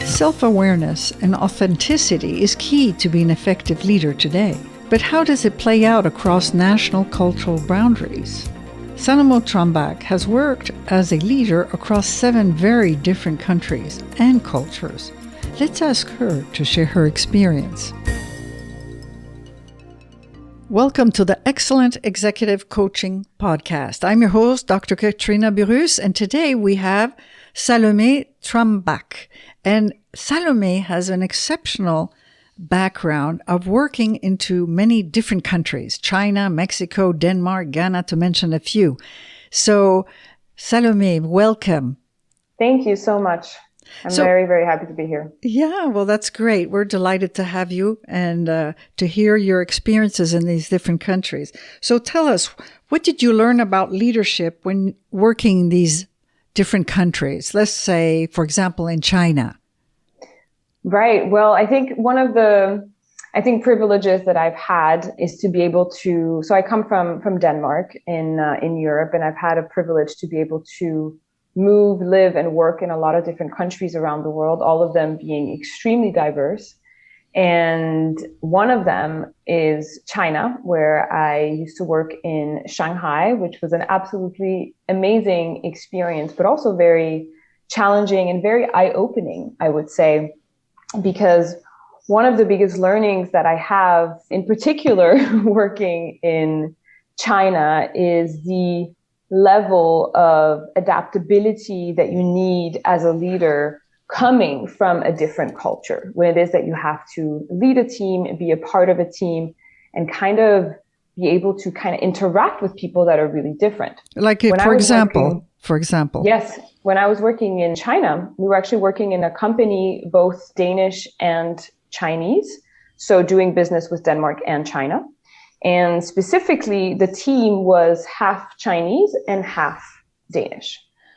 Self-awareness and authenticity is key to be an effective leader today. But how does it play out across national cultural boundaries? Salomé Trambach has worked as a leader across 7 very different countries and cultures. Let's ask her to share her experience. Welcome to the Excellent Executive Coaching Podcast. I'm your host, Dr. Katrina Burrus, and today we have Salomé Trambach. And Salomé has an exceptional background of working into many different countries, China, Mexico, Denmark, Ghana, to mention a few. So, Salomé, welcome. Thank you so much. I'm very, very happy to be here. Yeah, well, that's great. We're delighted to have you and to hear your experiences in these different countries. So tell us, what did you learn about leadership when working in these different countries? Let's say, for example, in China. Right. Well, I think one of the privileges that I've had is to be able to, so I come from Denmark in Europe, and I've had a privilege to be able to move, live, and work in a lot of different countries around the world, all of them being extremely diverse. And one of them is China, where I used to work in Shanghai, which was an absolutely amazing experience, but also very challenging and very eye-opening, I would say, because one of the biggest learnings that I have, in particular, working in China, is the level of adaptability that you need as a leader coming from a different culture, where it is that you have to lead a team and be a part of a team and kind of be able to kind of interact with people that are really different. Like, for example. Yes. When I was working in China, we were actually working in a company, both Danish and Chinese. So doing business with Denmark and China. And specifically, the team was half Chinese and half Danish.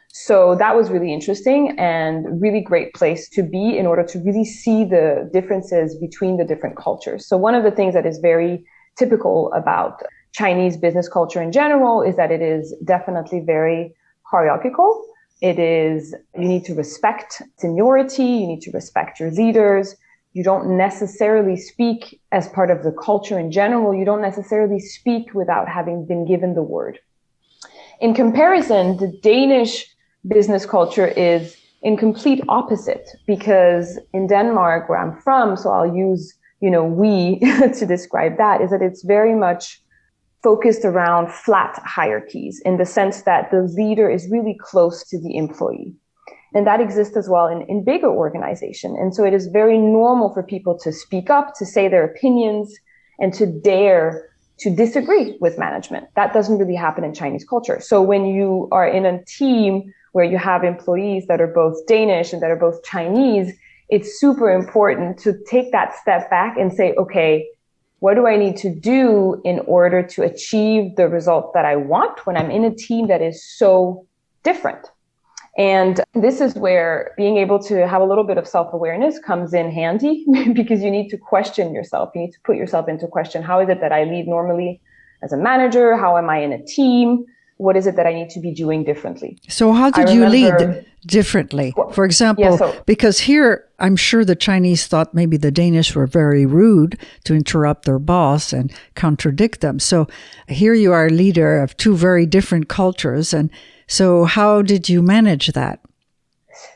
So that was really interesting and really great place to be in order to really see the differences between the different cultures. So one of the things that is very typical about Chinese business culture in general is that it is definitely very hierarchical. It is, you need to respect seniority, you need to respect your leaders. You don't necessarily speak as part of the culture in general. You don't necessarily speak without having been given the word. In comparison, the Danish business culture is in complete opposite, because in Denmark, where I'm from, so I'll use, we to describe that, is that it's very much focused around flat hierarchies in the sense that the leader is really close to the employee. And that exists as well in bigger organizations. And so it is very normal for people to speak up, to say their opinions, and to dare to disagree with management. That doesn't really happen in Chinese culture. So when you are in a team where you have employees that are both Danish and that are both Chinese, it's super important to take that step back and say, okay, what do I need to do in order to achieve the result that I want when I'm in a team that is so different? And this is where being able to have a little bit of self-awareness comes in handy, because you need to question yourself. You need to put yourself into question. How is it that I lead normally as a manager? How am I in a team? What is it that I need to be doing differently? So how did you lead differently? For example, because here, I'm sure the Chinese thought maybe the Danish were very rude to interrupt their boss and contradict them. So here you are a leader of 2 very different cultures. And so how did you manage that?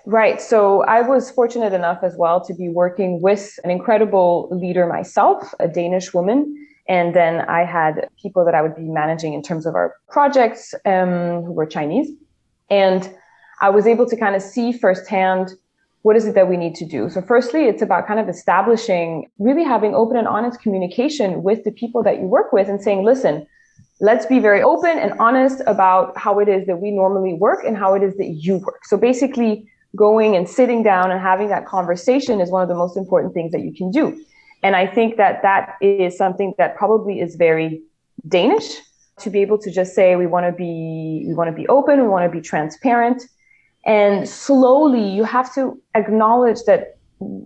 Right. So I was fortunate enough as well to be working with an incredible leader myself, a Danish woman. And then I had people that I would be managing in terms of our projects who were Chinese. And I was able to kind of see firsthand, what is it that we need to do? So firstly, it's about kind of establishing, really having open and honest communication with the people that you work with and saying, listen, let's be very open and honest about how it is that we normally work and how it is that you work. So basically going and sitting down and having that conversation is one of the most important things that you can do. And I think that that is something that probably is very Danish, to be able to just say, we want to be open, we want to be transparent. And slowly you have to acknowledge that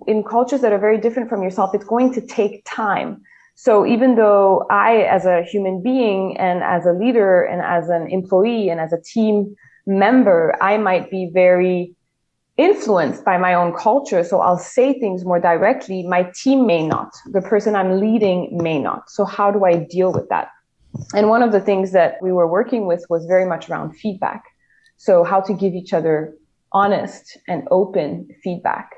in cultures that are very different from yourself, it's going to take time. So even though I, as a human being and as a leader and as an employee and as a team member, I might be very influenced by my own culture. So I'll say things more directly. My team may not. The person I'm leading may not. So how do I deal with that? And one of the things that we were working with was very much around feedback. So how to give each other honest and open feedback,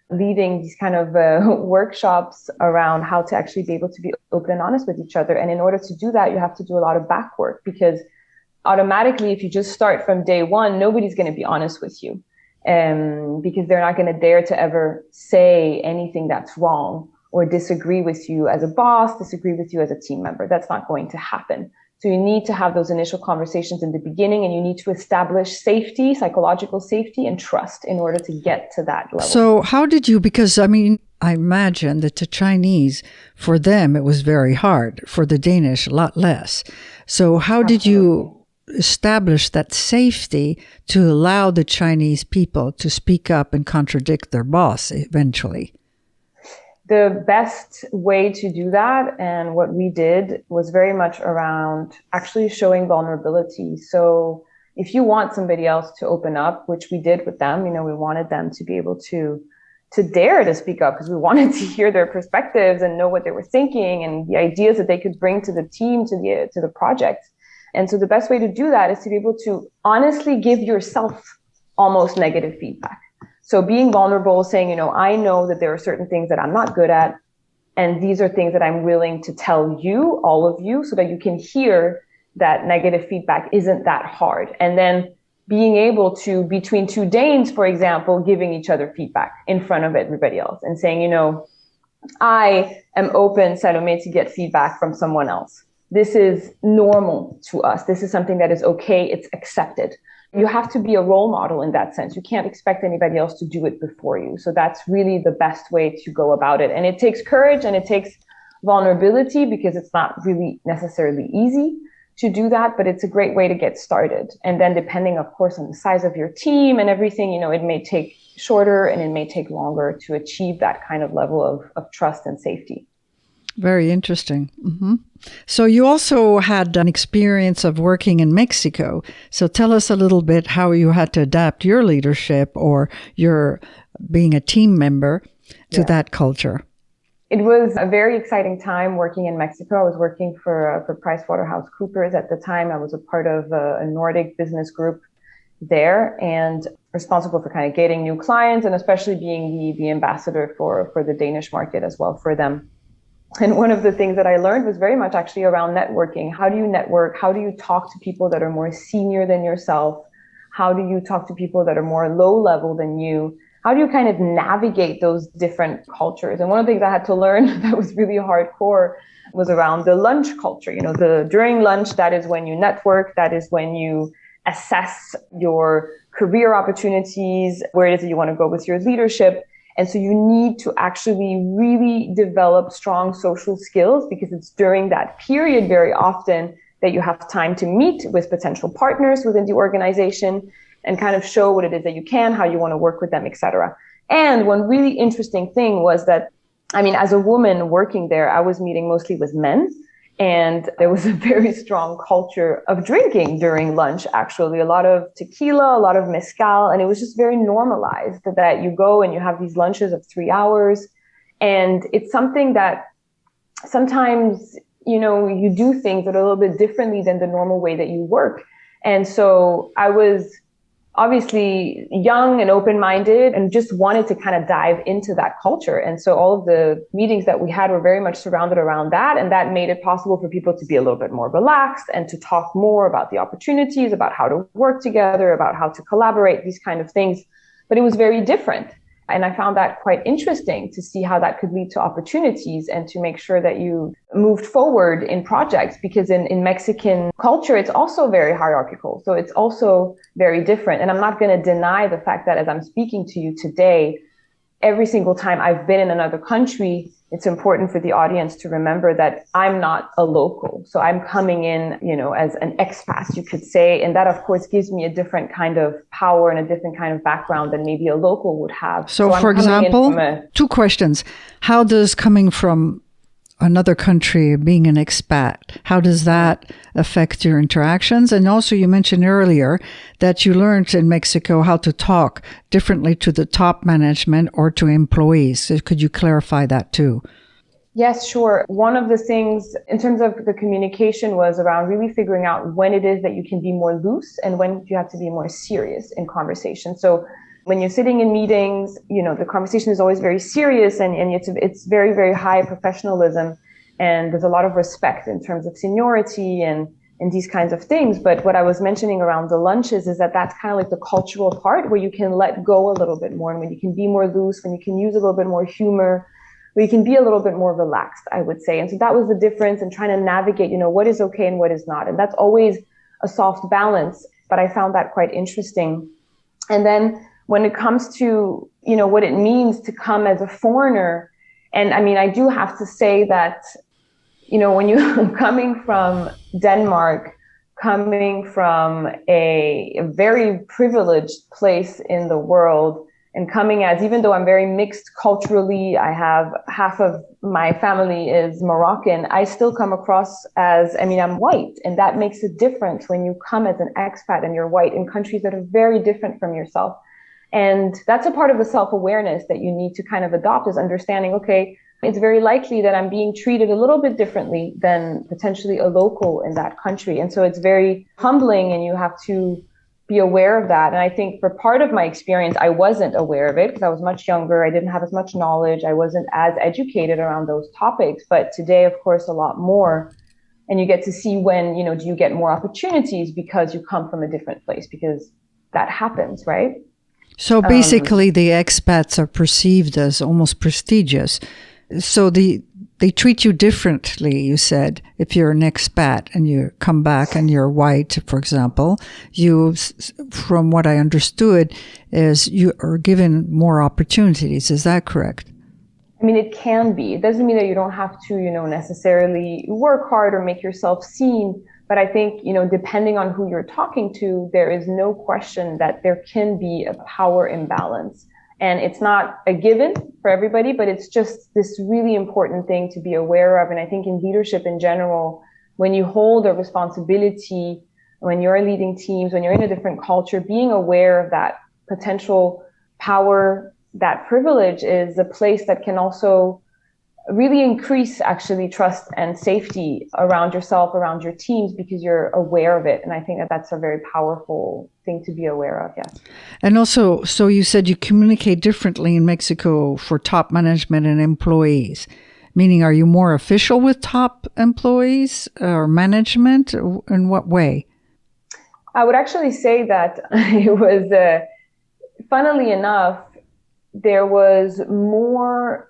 leading these kind of workshops around how to actually be able to be open and honest with each other. And in order to do that, you have to do a lot of back work, because automatically, if you just start from day one, nobody's going to be honest with you, because they're not going to dare to ever say anything that's wrong or disagree with you as a boss, disagree with you as a team member. That's not going to happen. So you need to have those initial conversations in the beginning, and you need to establish safety, psychological safety, and trust in order to get to that level. So how did you, because I imagine that the Chinese, for them, it was very hard. For the Danish, a lot less. So how did you establish that safety to allow the Chinese people to speak up and contradict their boss eventually? The best way to do that, and what we did, was very much around actually showing vulnerability. So if you want somebody else to open up, which we did with them, we wanted them to be able to dare to speak up, because we wanted to hear their perspectives and know what they were thinking and the ideas that they could bring to the team, to the project. And so the best way to do that is to be able to honestly give yourself almost negative feedback. So being vulnerable, saying, I know that there are certain things that I'm not good at, and these are things that I'm willing to tell you, all of you, so that you can hear that negative feedback isn't that hard. And then being able to, between two Danes, for example, giving each other feedback in front of everybody else and saying, I am open, Salomé, to get feedback from someone else. This is normal to us. This is something that is okay. It's accepted. You have to be a role model in that sense. You can't expect anybody else to do it before you. So that's really the best way to go about it. And it takes courage and it takes vulnerability, because it's not really necessarily easy to do that, but it's a great way to get started. And then depending, of course, on the size of your team and everything, it may take shorter and it may take longer to achieve that kind of level of trust and safety. Very interesting. Mm-hmm. So you also had an experience of working in Mexico. So tell us a little bit how you had to adapt your leadership or your being a team member to that culture. It was a very exciting time working in Mexico. I was working for PriceWaterHouseCoopers at the time. I was a part of a Nordic business group there and responsible for kind of getting new clients, and especially being the ambassador for the Danish market as well for them. And one of the things that I learned was very much actually around networking. How do you network? How do you talk to people that are more senior than yourself? How do you talk to people that are more low level than you? How do you kind of navigate those different cultures? And one of the things I had to learn that was really hardcore was around the lunch culture. During lunch, that is when you network. That is when you assess your career opportunities, where it is that you want to go with your leadership. And so you need to actually really develop strong social skills, because it's during that period very often that you have time to meet with potential partners within the organization and kind of show what it is that you can, how you want to work with them, etc. And one really interesting thing was that, as a woman working there, I was meeting mostly with men. And there was a very strong culture of drinking during lunch, actually. A lot of tequila, a lot of mezcal, and it was just very normalized that you go and you have these lunches of 3 hours. And it's something that sometimes, you do things that are a little bit differently than the normal way that you work. And so I was obviously young and open-minded and just wanted to kind of dive into that culture. And so all of the meetings that we had were very much surrounded around that. And that made it possible for people to be a little bit more relaxed and to talk more about the opportunities, about how to work together, about how to collaborate, these kind of things. But it was very different. And I found that quite interesting to see how that could lead to opportunities and to make sure that you moved forward in projects, because in Mexican culture, it's also very hierarchical. So it's also very different. And I'm not going to deny the fact that as I'm speaking to you today, every single time I've been in another country, it's important for the audience to remember that I'm not a local. So I'm coming in, as an expat, you could say. And that, of course, gives me a different kind of power and a different kind of background than maybe a local would have. So for example, 2 questions. How does coming from another country, being an expat? How does that affect your interactions? And also, you mentioned earlier that you learned in Mexico how to talk differently to the top management or to employees. So could you clarify that too? Yes, sure. One of the things in terms of the communication was around really figuring out when it is that you can be more loose and when you have to be more serious in conversation. So when you're sitting in meetings, the conversation is always very serious and it's very, very high professionalism. And there's a lot of respect in terms of seniority and these kinds of things. But what I was mentioning around the lunches is that that's kind of like the cultural part where you can let go a little bit more and when you can be more loose, when you can use a little bit more humor, where you can be a little bit more relaxed, I would say. And so that was the difference in trying to navigate, what is okay and what is not. And that's always a soft balance, but I found that quite interesting. And then when it comes to, what it means to come as a foreigner, and I mean, I do have to say that, when you're coming from Denmark, coming from a very privileged place in the world, and coming as, even though I'm very mixed culturally, I have half of my family is Moroccan, I still come across as, I'm white. And that makes a difference when you come as an expat and you're white in countries that are very different from yourself. And that's a part of the self-awareness that you need to kind of adopt, is understanding, okay, it's very likely that I'm being treated a little bit differently than potentially a local in that country. And so it's very humbling and you have to be aware of that. And I think for part of my experience, I wasn't aware of it because I was much younger. I didn't have as much knowledge. I wasn't as educated around those topics. But today, of course, a lot more. And you get to see when, do you get more opportunities because you come from a different place, because that happens, right? So basically, the expats are perceived as almost prestigious. So they treat you differently, you said. If you're an expat and you come back and you're white, for example, from what I understood, is you are given more opportunities. Is that correct? I mean, it can be. It doesn't mean that you don't have to, necessarily work hard or make yourself seen. But I think, depending on who you're talking to, there is no question that there can be a power imbalance. And it's not a given for everybody, but it's just this really important thing to be aware of. And I think in leadership in general, when you hold a responsibility, when you're leading teams, when you're in a different culture, being aware of that potential power, that privilege is a place that can also really increase actually trust and safety around yourself, around your teams, because you're aware of it. And I think that that's a very powerful thing to be aware of. Yes. And also, so you said you communicate differently in Mexico for top management and employees, meaning are you more official with top employees or management? In what way? I would actually say that it was, funnily enough, there was more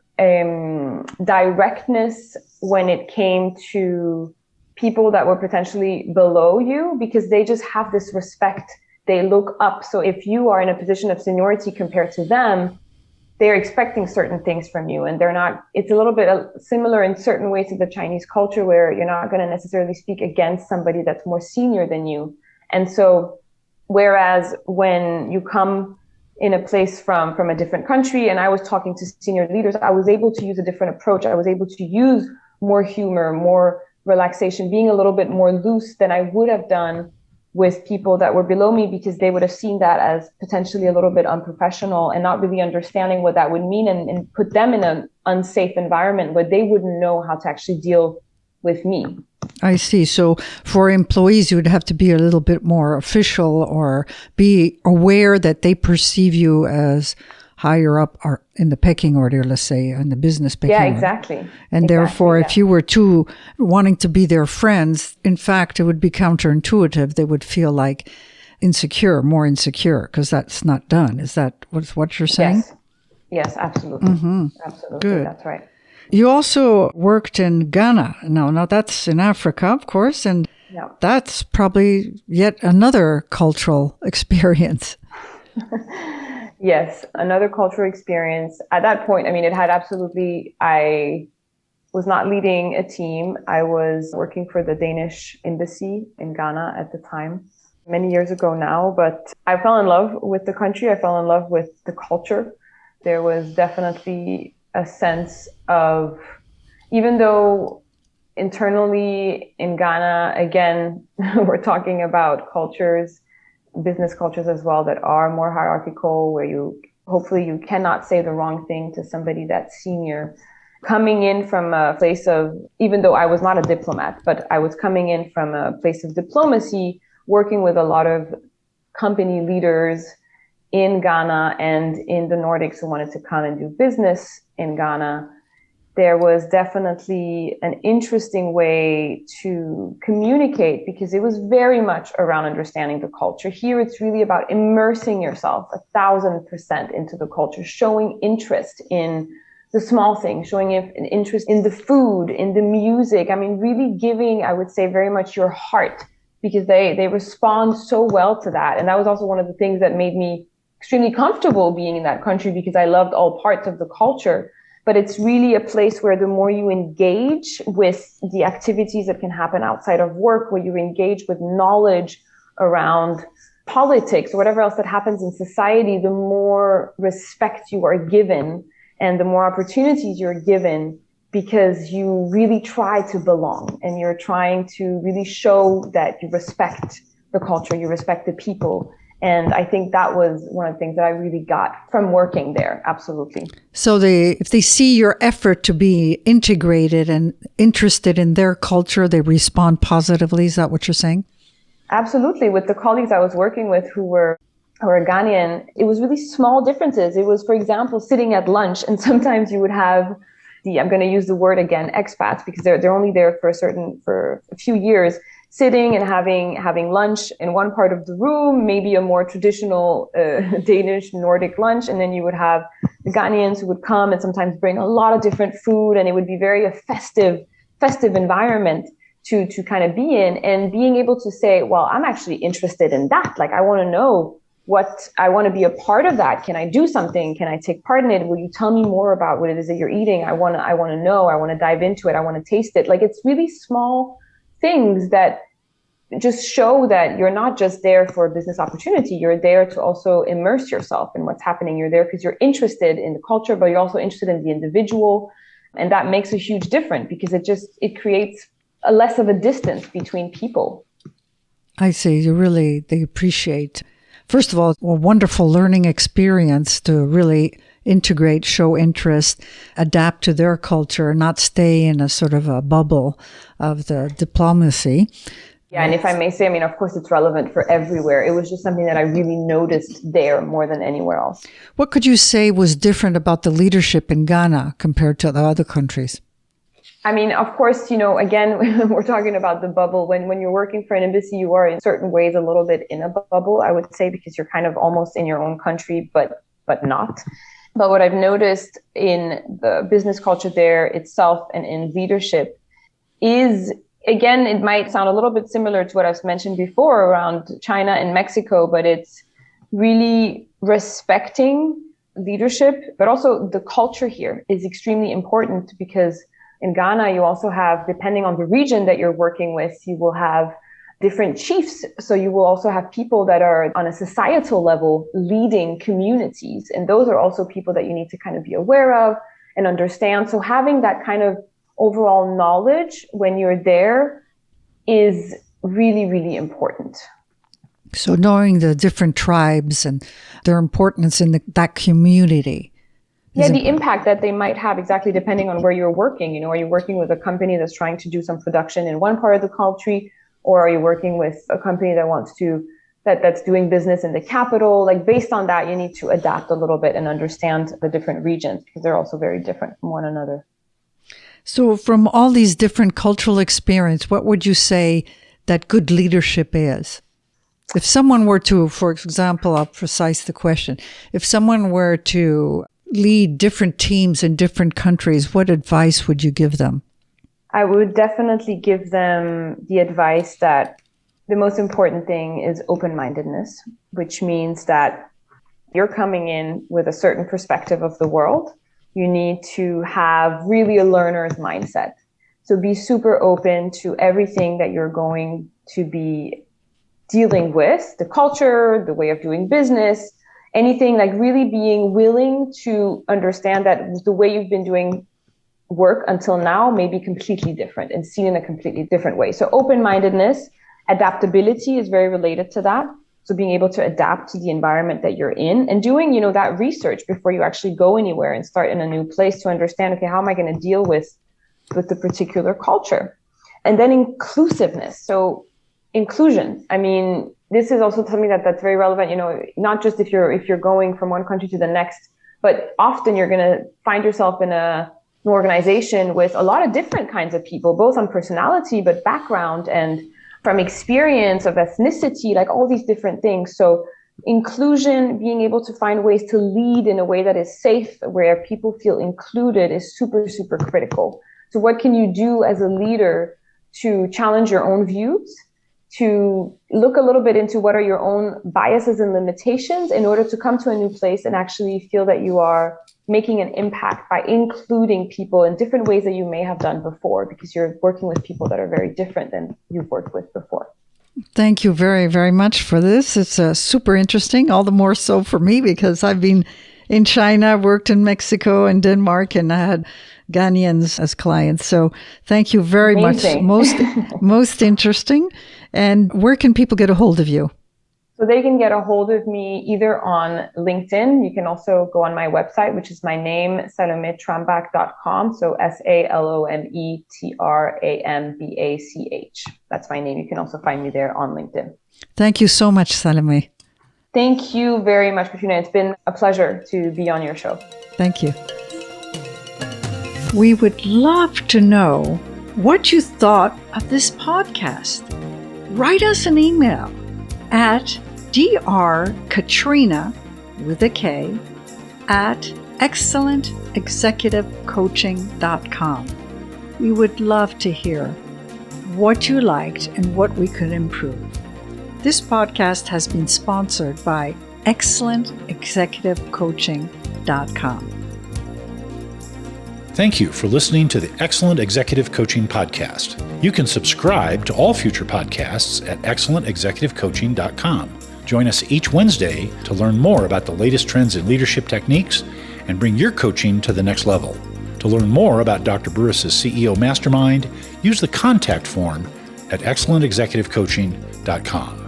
directness when it came to people that were potentially below you, because they just have this respect. They look up. So if you are in a position of seniority compared to them, they're expecting certain things from you, and they're not. It's a little bit similar in certain ways to the Chinese culture, where you're not going to necessarily speak against somebody that's more senior than you. And so, whereas when you come in a place from a different country, and I was talking to senior leaders, I was able to use a different approach. I was able to use more humor, more relaxation, being a little bit more loose than I would have done with people that were below me, because they would have seen that as potentially a little bit unprofessional and not really understanding what that would mean, and put them in an unsafe environment where they wouldn't know how to actually deal with me. I see. So for employees, you would have to be a little bit more official or be aware that they perceive you as higher up or in the pecking order, let's say, in the business pecking order. Yeah, exactly. And therefore, if you were too wanting to be their friends, in fact, it would be counterintuitive. They would feel like more insecure, because that's not done. Is that what you're saying? Yes, absolutely. Mm-hmm. Absolutely. Good. That's right. You also worked in Ghana. Now that's in Africa, of course, and that's probably yet another cultural experience. Yes, another cultural experience. At that point, I mean, I was not leading a team. I was working for the Danish embassy in Ghana at the time, many years ago now, but I fell in love with the country. I fell in love with the culture. There was definitely a sense of even though internally in Ghana, again, we're talking about cultures, business cultures as well, that are more hierarchical, where hopefully you cannot say the wrong thing to somebody that's senior. Coming in from a place of, even though I was not a diplomat, but I was coming in from a place of diplomacy, working with a lot of company leaders in Ghana and in the Nordics who wanted to come and do business in Ghana. There was definitely an interesting way to communicate because it was very much around understanding the culture. Here, it's really about immersing yourself 1,000% into the culture, showing interest in the small things, showing an interest in the food, in the music. I mean, really giving, I would say, very much your heart, because they respond so well to that. And that was also one of the things that made me extremely comfortable being in that country, because I loved all parts of the culture. But it's really a place where the more you engage with the activities that can happen outside of work, where you engage with knowledge around politics, or whatever else that happens in society, the more respect you are given and the more opportunities you're given, because you really try to belong and you're trying to really show that you respect the culture, you respect the people. And I think that was one of the things that I really got from working there. Absolutely. So if they see your effort to be integrated and interested in their culture, they respond positively. Is that what you're saying? Absolutely. With the colleagues I was working with who were Ghanaian, it was really small differences. It was, for example, sitting at lunch, and sometimes you would have I'm going to use the word again, expats, because they're only there for a few years, sitting and having lunch in one part of the room, maybe a more traditional Danish Nordic lunch. And then you would have the Ghanaians who would come and sometimes bring a lot of different food, and it would be very a festive environment to kind of be in, and being able to say, well, I'm actually interested in that. Like, I want to know I want to be a part of that. Can I do something? Can I take part in it? Will you tell me more about what it is that you're eating? I want to know. I want to dive into it. I want to taste it. Like, it's really small things that just show that you're not just there for a business opportunity. You're there to also immerse yourself in what's happening. You're there because you're interested in the culture, but you're also interested in the individual. And that makes a huge difference, because it creates a less of a distance between people. I see. They appreciate, first of all, a wonderful learning experience to really integrate, show interest, adapt to their culture, not stay in a sort of a bubble of the diplomacy. Yeah, and if I may say, I mean, of course, it's relevant for everywhere. It was just something that I really noticed there more than anywhere else. What could you say was different about the leadership in Ghana compared to the other countries? I mean, of course, again, we're talking about the bubble. When you're working for an embassy, you are in certain ways a little bit in a bubble, I would say, because you're kind of almost in your own country, but not. But what I've noticed in the business culture there itself and in leadership is, again, it might sound a little bit similar to what I've mentioned before around China and Mexico, but it's really respecting leadership, but also the culture here is extremely important, because in Ghana, you also have, depending on the region that you're working with, you will have different chiefs. So you will also have people that are on a societal level leading communities. And those are also people that you need to kind of be aware of and understand. So having that kind of overall knowledge when you're there is really, really important. So knowing the different tribes and their importance in that community. Yeah, the impact that they might have, exactly, depending on where you're working. Are you working with a company that's trying to do some production in one part of the country, or are you working with a company that's doing business in the capital? Like, based on that, you need to adapt a little bit and understand the different regions, because they're also very different from one another. So from all these different cultural experience, what would you say that good leadership is? If someone were to, for example, I'll precise the question. If someone were to lead different teams in different countries, what advice would you give them? I would definitely give them the advice that the most important thing is open-mindedness, which means that you're coming in with a certain perspective of the world. You need to have really a learner's mindset. So be super open to everything that you're going to be dealing with, the culture, the way of doing business, anything, like really being willing to understand that the way you've been doing work until now may be completely different and seen in a completely different way. So open-mindedness, adaptability is very related to that. So being able to adapt to the environment that you're in and doing, that research before you actually go anywhere and start in a new place to understand, okay, how am I going to deal with the particular culture? And then inclusiveness. So inclusion. I mean, this is also something that's very relevant, not just if you're going from one country to the next, but often you're going to find yourself in an organization with a lot of different kinds of people, both on personality, but background and from experience of ethnicity, like all these different things. So inclusion, being able to find ways to lead in a way that is safe, where people feel included, is super, super critical. So what can you do as a leader to challenge your own views, to look a little bit into what are your own biases and limitations in order to come to a new place and actually feel that you are making an impact by including people in different ways that you may have done before, because you're working with people that are very different than you've worked with before. Thank you very, very much for this. It's super interesting, all the more so for me because I've been in China, worked in Mexico and Denmark, and I had Ghanaians as clients. So thank you very Amazing. much. Most interesting. And where can people get a hold of you? So they can get a hold of me either on LinkedIn. You can also go on my website, which is my name, SaloméTrambach.com. So SaloméTrambach. That's my name. You can also find me there on LinkedIn. Thank you so much, Salomé. Thank you very much, Katrina. It's been a pleasure to be on your show. Thank you. We would love to know what you thought of this podcast. Write us an email at drkatrina with a K at excellentexecutivecoaching.com. We would love to hear what you liked and what we could improve. This podcast has been sponsored by excellentexecutivecoaching.com. Thank you for listening to the Excellent Executive Coaching Podcast. You can subscribe to all future podcasts at excellentexecutivecoaching.com. Join us each Wednesday to learn more about the latest trends in leadership techniques and bring your coaching to the next level. To learn more about Dr. Burrus' CEO Mastermind, use the contact form at excellentexecutivecoaching.com.